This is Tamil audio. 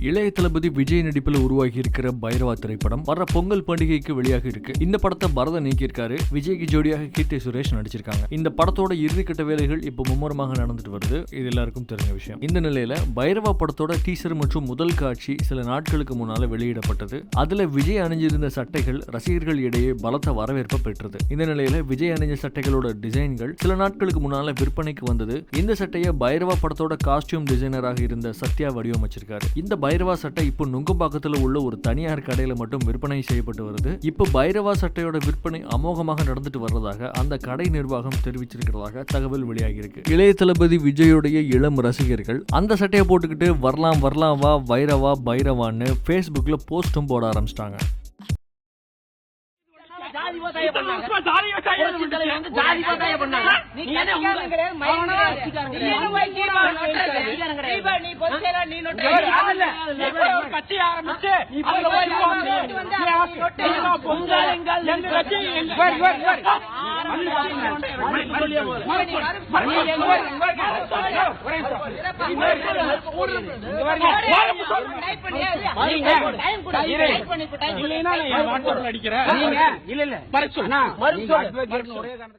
இளைய தளபதி விஜய் நடிப்பில் உருவாகி இருக்கிற பைரவா திரைப்படம் வர பொங்கல் பண்டிகைக்கு வெளியாக இருக்கு. இந்த படத்தை பரதன் நீக்கியிருக்காரு. விஜய்க்கு ஜோடியாக கீர்த்தி சுரேஷ் நடிச்சிருக்காங்க. இந்த படத்தோட இறுதிக்கட்ட வேலைகள் இப்ப மும்முரமாக நடந்துட்டு வருது. இது எல்லாருக்கும் தெரிஞ்ச விஷயம். இந்த நிலையில பைரவா படத்தோட டீசர் மற்றும் முதல் காட்சி சில நாட்களுக்கு முன்னால வெளியிடப்பட்டது. அதுல விஜய் அணிஞ்சிருந்த சட்டைகள் ரசிகர்கள் இடையே பலத்த வரவேற்பை பெற்றது. இந்த நிலையில விஜய் அணிஞ்ச சட்டைகளோட டிசைன்கள் சில நாட்களுக்கு முன்னால விற்பனைக்கு வந்தது. இந்த சட்டையை பைரவா படத்தோட காஸ்டியூம் டிசைனராக இருந்த சத்யா வடிவமைச்சிருக்காரு. இந்த பைரவா சட்டை இப்போ நுங்கம்பாக்கத்துல உள்ள ஒரு தனியார் கடையில மட்டும் விற்பனை செய்யப்பட்டு வருது. இப்போ பைரவா சட்டையோட விற்பனை அமோகமாக நடந்துட்டு வர்றதாக அந்த கடை நிர்வாகம் தெரிவிச்சிருக்கிறதாக தகவல் வெளியாகி இருக்கு. இளைய தளபதி விஜயோடைய இளம் ரசிகர்கள் அந்த சட்டையை போட்டுக்கிட்டு வரலாம் வரலாம் வா வைரவா பைரவான்னு Facebookல போஸ்டும் போட ஆரம்பிச்சிட்டாங்க. இல்ல